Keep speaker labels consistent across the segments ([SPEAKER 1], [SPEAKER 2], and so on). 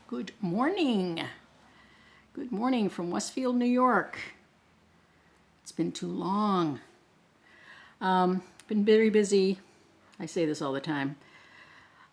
[SPEAKER 1] Good morning. Good morning from Westfield, New York. It's been too long. Been very busy. I say this all the time.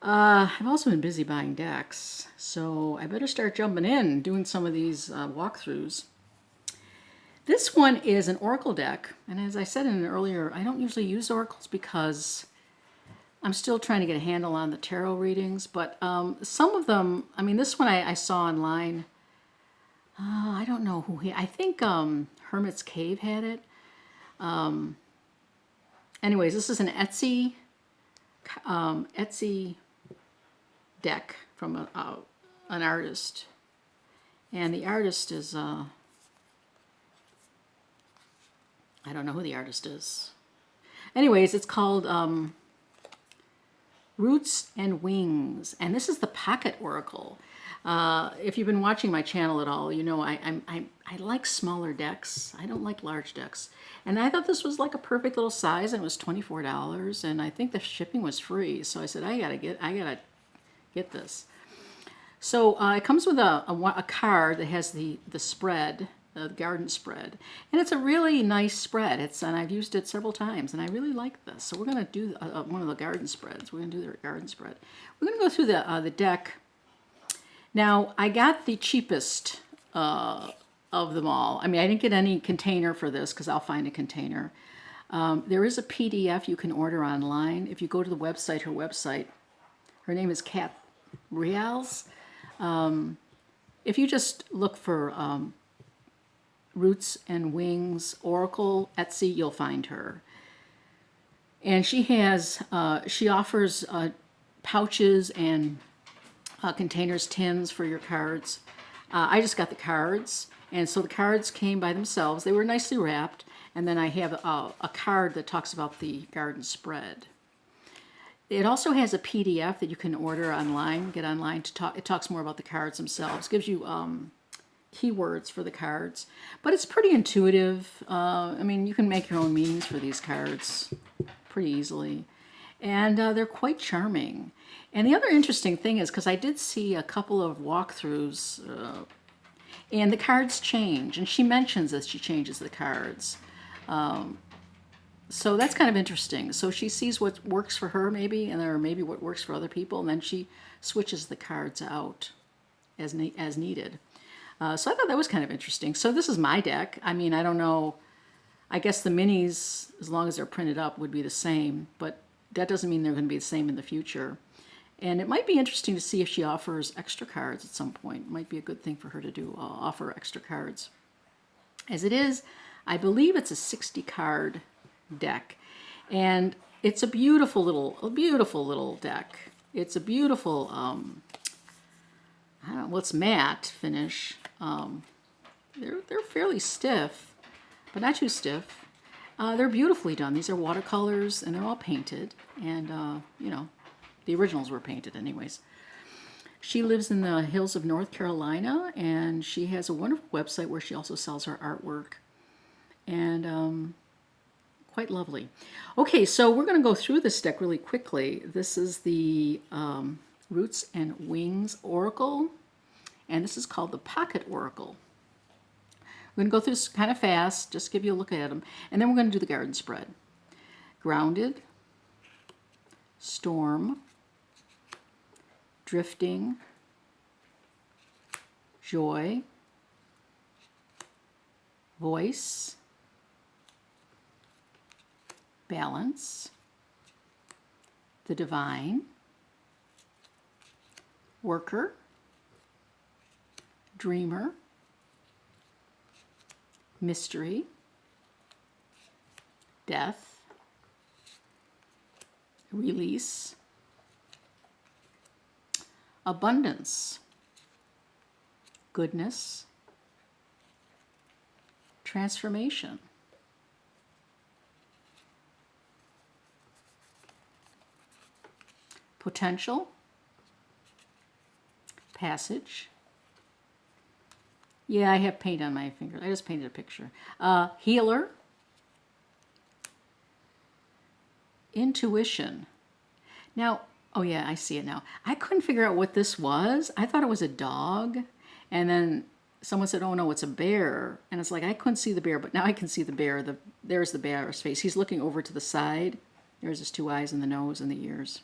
[SPEAKER 1] I've also been busy buying decks, so I better start jumping in, doing some of these walkthroughs. This one is an Oracle deck, and as I said in an earlier, I don't usually use Oracles because I'm still trying to get a handle on the tarot readings, but some of them, I mean, this one I saw online. I don't know I think Hermit's Cave had it. Anyways, this is an Etsy deck from an artist. And the artist is, I don't know who the artist is. Anyways, it's called Roots and Wings, and this is the Pocket Oracle. If you've been watching my channel at all, you know I like smaller decks. I don't like large decks, and I thought this was like a perfect little size, and it was $24, and I think the shipping was free. So I said I gotta get this. So it comes with a card that has the spread, the garden spread, and it's a really nice spread. And I've used it several times, and I really like this. So we're going to do one of the garden spreads. We're going to do the garden spread. We're going to go through the deck. Now I got the cheapest of them all. I mean, I didn't get any container for this because I'll find a container. There is a PDF you can order online. If you go to the website, her name is Kat Rials. If you just look for Roots and Wings Oracle Etsy, you'll find her. And she offers pouches and containers, tins for your cards. I just got the cards, and so the cards came by themselves. They were nicely wrapped, and then I have a card that talks about the garden spread. It also has a PDF that you can order online, get online to talk. It talks more about the cards themselves, gives you keywords for the cards, but it's pretty intuitive. I mean, you can make your own meanings for these cards pretty easily, and they're quite charming. And the other interesting thing is, because I did see a couple of walkthroughs, and the cards change, and she mentions that she changes the cards. So that's kind of interesting. So she sees what works for her maybe, and or maybe what works for other people, and then she switches the cards out as needed. So I thought that was kind of interesting. So this is my deck. I mean, I don't know. I guess the minis, as long as they're printed up, would be the same, but that doesn't mean they're going to be the same in the future. And it might be interesting to see if she offers extra cards at some point. It might be a good thing for her to do, offer extra cards. As it is, I believe it's a 60 card deck, and it's a beautiful little deck. It's a beautiful, I don't know, well, it's matte finish. They're fairly stiff, but not too stiff. They're beautifully done. These are watercolors, and they're all painted, and you know, the originals were painted anyways. She lives in the hills of North Carolina, and she has a wonderful website where she also sells her artwork, and quite lovely. Okay, so we're going to go through this deck really quickly. This is the Roots and Wings Oracle, and this is called the Pocket Oracle. We're going to go through this kind of fast, just give you a look at them, and then we're going to do the garden spread. Grounded, Storm, Drifting, Joy, Voice, Balance, the Divine, Worker, Dreamer, Mystery, Death, Release, Abundance, Goodness, Transformation, Potential, Passage. Yeah, I have paint on my finger. I just painted a picture. Healer, Intuition. Now, Oh yeah, I see it now. I couldn't figure out what this was. I thought it was a dog, and then someone said, "Oh no, it's a bear." And it's like I couldn't see the bear, but now I can see the bear. There's the bear's face. He's looking over to the side. There's his two eyes and the nose and the ears.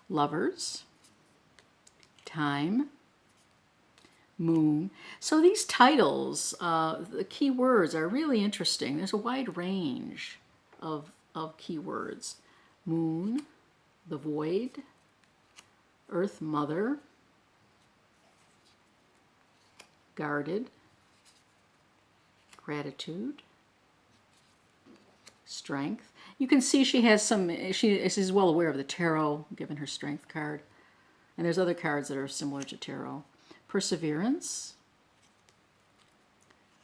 [SPEAKER 1] Lovers, time, moon. So these titles, the key words are really interesting. There's a wide range of keywords. Moon, the void, Earth Mother, guarded, gratitude, strength. You can see she has she's well aware of the tarot, given her strength card. And there's other cards that are similar to tarot. Perseverance,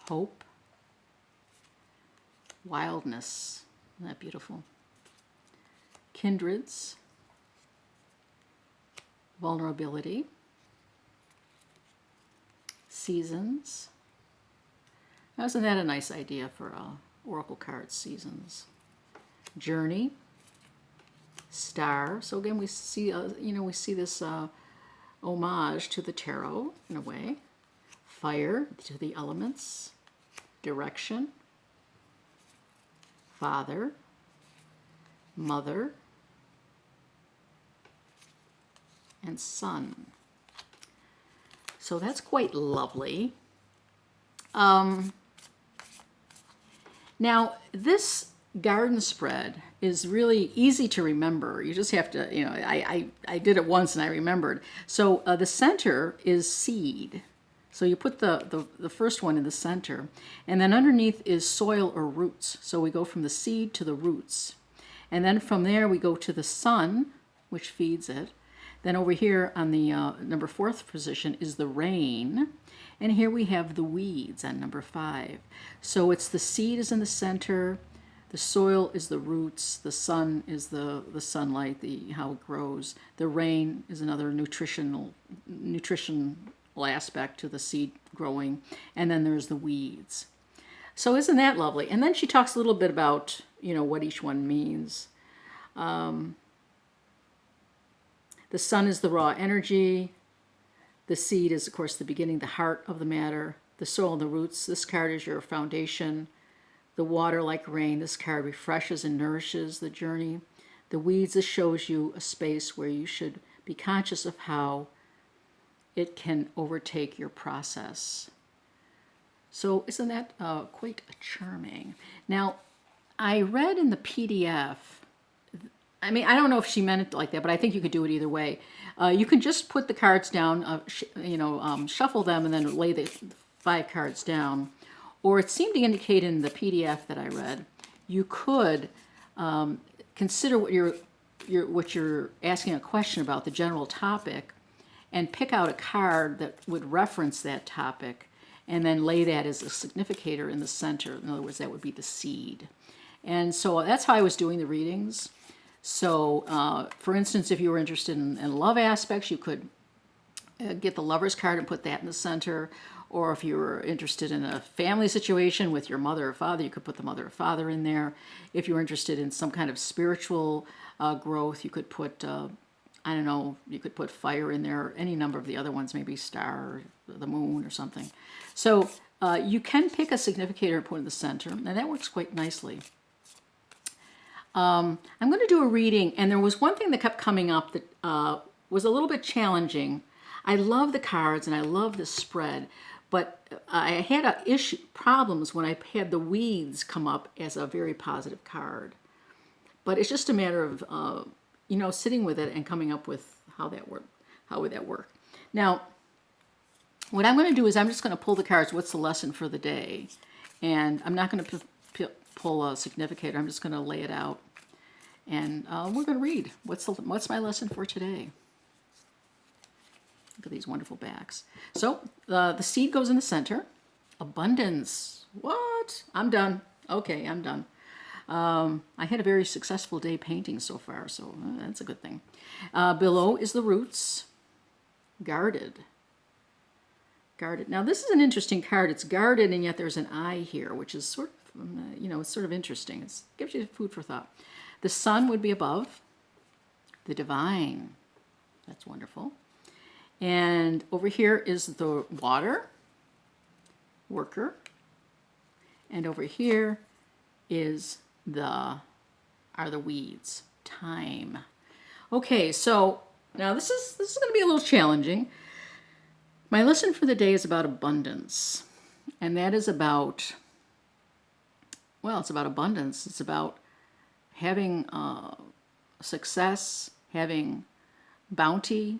[SPEAKER 1] hope, wildness. Isn't that beautiful? Kindreds, vulnerability, seasons. Now, isn't that a nice idea for oracle cards? Seasons, journey, star. So again, we see we see this homage to the tarot in a way. Fire, to the elements, direction, father, mother, and son. So that's quite lovely. Now, this garden spread is really easy to remember. You just have to, I did it once and I remembered. So the center is seed. So you put the first one in the center, and then underneath is soil or roots. So we go from the seed to the roots. And then from there we go to the sun, which feeds it. Then over here on the number 4th position is the rain. And here we have the weeds on number 5. So it's the seed is in the center, the soil is the roots, the sun is the sunlight, how it grows. The rain is another nutritional aspect to the seed growing, and then there's the weeds. So isn't that lovely? And then she talks a little bit about what each one means. The sun is the raw energy. The seed is, of course, the beginning, the heart of the matter. The soil and the roots. This card is your foundation. The water, like rain. This card refreshes and nourishes the journey. The weeds, this shows you a space where you should be conscious of how it can overtake your process. So isn't that quite charming? Now, I read in the PDF, I mean, I don't know if she meant it like that, but I think you could do it either way. You can just put the cards down, shuffle them, and then lay the 5 cards down. Or it seemed to indicate in the PDF that I read, you could consider what you're asking a question about, the general topic, and pick out a card that would reference that topic, and then lay that as a significator in the center. In other words, that would be the seed. And so that's how I was doing the readings. So, for instance, if you were interested in love aspects, you could get the Lover's card and put that in the center. Or if you were interested in a family situation with your mother or father, you could put the mother or father in there. If you were interested in some kind of spiritual growth, you could put, you could put fire in there, any number of the other ones, maybe star or the moon or something. So you can pick a significator and put in the center, and that works quite nicely. I'm going to do a reading, and there was one thing that kept coming up that was a little bit challenging. I love the cards and I love the spread, but I had problems when I had the weeds come up as a very positive card. But it's just a matter of sitting with it and coming up with how would that work. Now, what I'm going to do is I'm just going to pull the cards. What's the lesson for the day? And I'm not going to pull a significator. I'm just going to lay it out, and we're going to read. What's my lesson for today? Look at these wonderful backs. So the seed goes in the center. Abundance. What? I'm done. Okay, I'm done. I had a very successful day painting so far, so that's a good thing. Below is the roots. Guarded. Guarded. Now this is an interesting card. It's guarded, and yet there's an eye here, which is sort of it's sort of interesting. It gives you food for thought. The sun would be above, the divine. That's wonderful. And over here is the water, worker. And over here are the weeds, time. Okay, so now this is going to be a little challenging. My lesson for the day is about abundance. And that is about, well, it's about abundance. It's about having success, having bounty,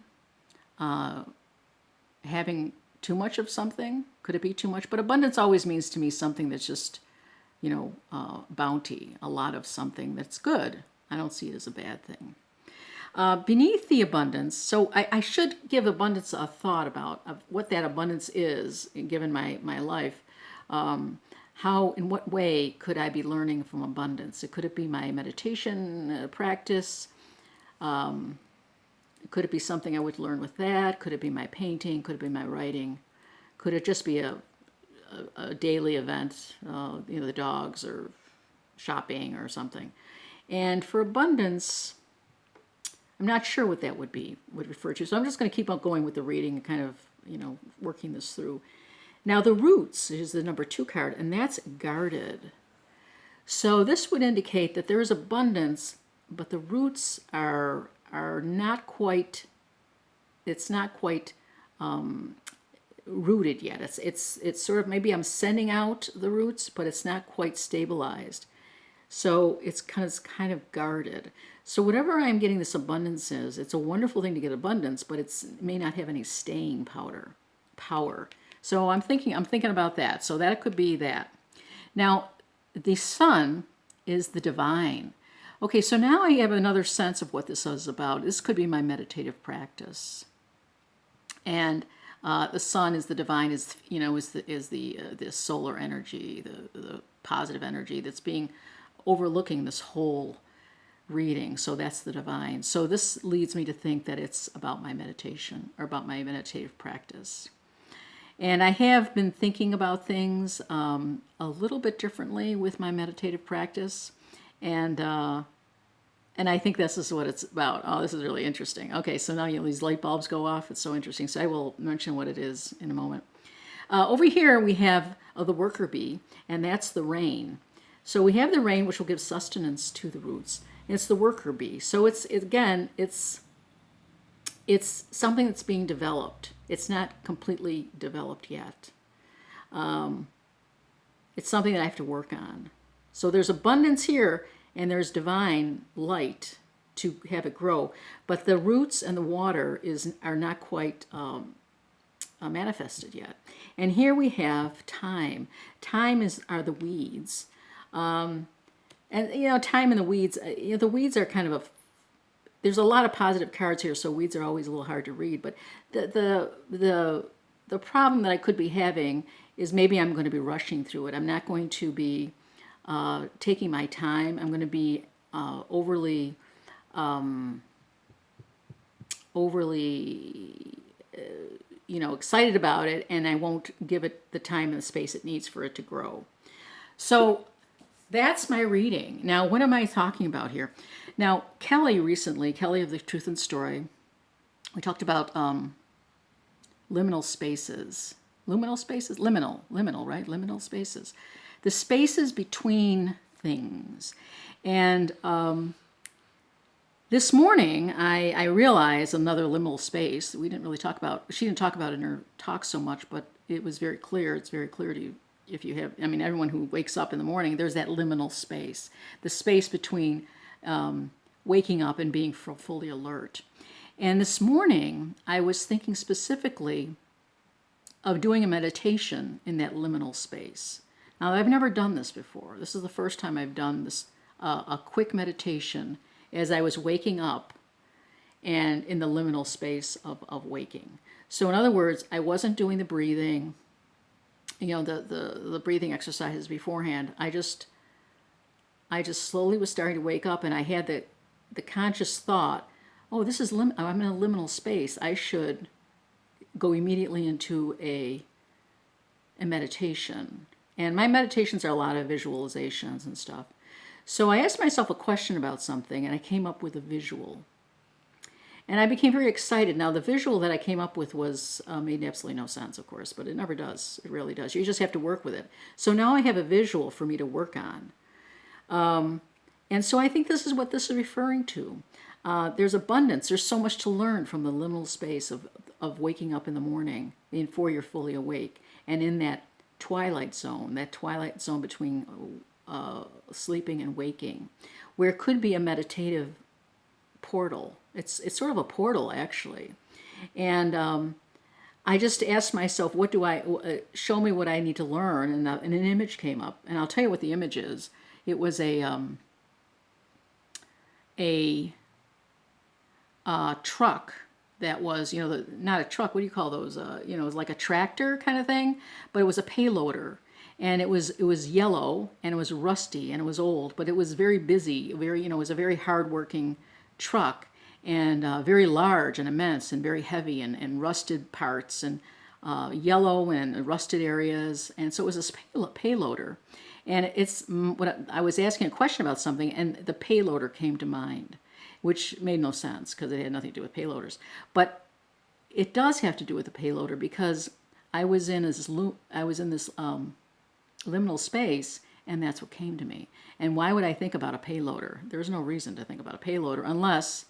[SPEAKER 1] having too much of something. Could it be too much? But abundance always means to me something that's just, bounty, a lot of something that's good. I don't see it as a bad thing. Beneath the abundance, so I should give abundance a thought about of what that abundance is, given my life. How, in what way could I be learning from abundance? Could it be my meditation practice? Could it be something I would learn with that? Could it be my painting? Could it be my writing? Could it just be a daily event, the dogs or shopping or something? And for abundance, I'm not sure what that would refer to. So I'm just going to keep on going with the reading and kind of, working this through. Now the roots is the number 2 card, and that's guarded. So this would indicate that there is abundance, but the roots are not quite. It's not quite rooted yet. It's sort of, maybe I'm sending out the roots, but it's not quite stabilized. So it's kind of guarded. So whatever I'm getting this abundance is, it's a wonderful thing to get abundance, but it may not have any staying power. So I'm thinking about that. So that could be that. Now, the sun is the divine. Okay, so now I have another sense of what this is about. This could be my meditative practice. And the sun is the divine, is the solar energy, the positive energy that's overlooking this whole reading. So that's the divine. So this leads me to think that it's about my meditation or about my meditative practice. And I have been thinking about things a little bit differently with my meditative practice. And I think this is what it's about. Oh, this is really interesting. Okay, so now these light bulbs go off. It's so interesting. So I will mention what it is in a moment. Over here we have the worker bee, and that's the rain. So we have the rain, which will give sustenance to the roots. And it's the worker bee. So it's something that's being developed. It's not completely developed yet. It's something that I have to work on. So there's abundance here, and there's divine light to have it grow. But the roots and the water are not quite manifested yet. And here we have time. Time are the weeds. And time in the weeds, the weeds are kind of there's a lot of positive cards here, so weeds are always a little hard to read. But the problem that I could be having is maybe I'm going to be rushing through it. I'm not going to be taking my time. I'm going to be overly excited about it, and I won't give it the time and the space it needs for it to grow. So that's my reading. Now, what am I talking about here? Now, Kelly of the Truth and Story, we talked about liminal spaces. Liminal spaces? Liminal, right? Liminal spaces. The spaces between things. And this morning, I realized another liminal space she didn't talk about it in her talk so much, but it was very clear. It's very clear to you. If you have, everyone who wakes up in the morning, there's that liminal space, the space between waking up and being fully alert. And this morning, I was thinking specifically of doing a meditation in that liminal space. Now, I've never done this before. This is the first time I've done this, a quick meditation as I was waking up and in the liminal space of waking. So in other words, I wasn't doing the breathing, the breathing exercises beforehand. I just slowly was starting to wake up, and I had the conscious thought, oh, I'm in a liminal space. I should go immediately into a meditation. And my meditations are a lot of visualizations and stuff. So I asked myself a question about something, and I came up with a visual. And I became very excited. Now, the visual that I came up with was made absolutely no sense, of course, but it never does. It really does. You just have to work with it. So now I have a visual for me to work on. And so I think this is what this is referring to. There's abundance. There's so much to learn from the liminal space of waking up in the morning before you're fully awake. And in that twilight zone between sleeping and waking, where it could be a meditative portal. It's sort of a portal, actually. And I just asked myself, what do show me what I need to learn, and an image came up. And I'll tell you what the image is. It was a truck that was, not a truck, what do you call those? It was like a tractor kind of thing, but it was a payloader. And it was yellow, and it was rusty, and it was old, but it was very busy, it was a very hardworking truck, and very large and immense and very heavy, and rusted parts, and yellow and rusted areas. And so it was a payloader. And it's what I was asking a question about something, and the payloader came to mind, which made no sense because it had nothing to do with payloaders. But it does have to do with the payloader, because I was in this liminal space, and that's what came to me. And why would I think about a payloader? There's no reason to think about a payloader unless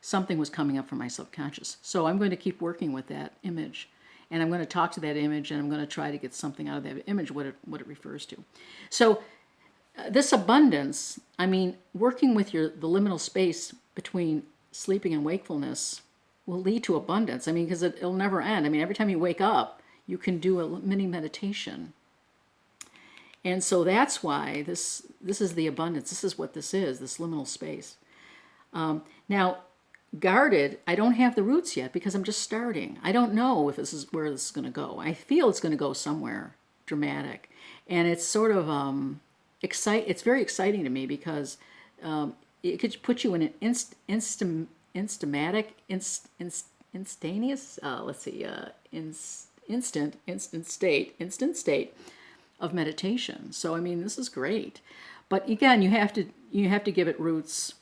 [SPEAKER 1] something was coming up from my subconscious. So I'm going to keep working with that image, and I'm going to talk to that image, and I'm going to try to get something out of that image, what it refers to. So this abundance, working with the liminal space between sleeping and wakefulness will lead to abundance. Because it'll never end. Every time you wake up, you can do a mini meditation. And so that's why this is the abundance. This is what this is, this liminal space. Now, guarded, I don't have the roots yet because I'm just starting. I don't know if this is where this is going to go. I feel it's going to go somewhere dramatic. And it's sort of it's very exciting to me, because it could put you in an instant state of meditation. So this is great. But again, you have to give it roots.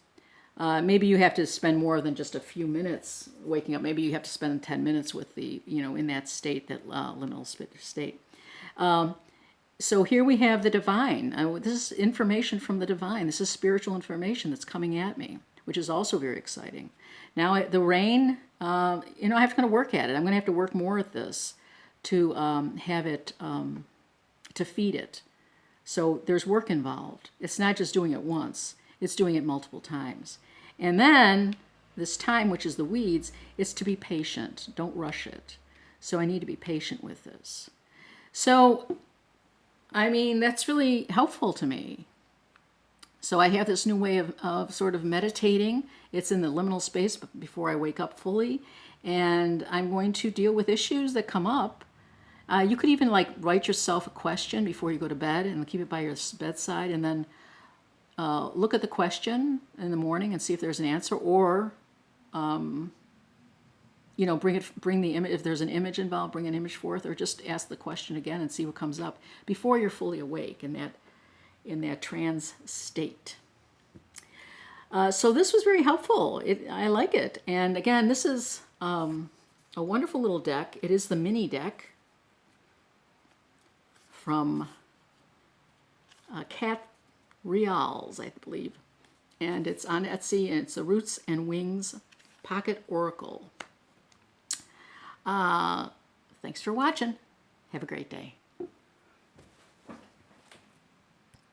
[SPEAKER 1] Maybe you have to spend more than just a few minutes waking up. Maybe you have to spend 10 minutes with in that state, that liminal state. So here we have the divine. This is information from the divine. This is spiritual information that's coming at me, which is also very exciting. Now, the rain, I have to kind of work at it. I'm going to have to work more at this to have it, to feed it. So there's work involved. It's not just doing it once. It's doing it multiple times. And then this time, which is the weeds, is to be patient. Don't rush it. So I need to be patient with this. So, that's really helpful to me. So I have this new way of sort of meditating. It's in the liminal space before I wake up fully. And I'm going to deal with issues that come up. You could even write yourself a question before you go to bed and keep it by your bedside, and then look at the question in the morning and see if there's an answer, or bring the image. If there's an image involved, bring an image forth, or just ask the question again and see what comes up before you're fully awake in that trance state. So this was very helpful. I like it. And again, this is a wonderful little deck. It is the mini deck from Cat Reals, I believe. And it's on Etsy, and it's the Roots and Wings Pocket Oracle. Thanks for watching. Have a great day.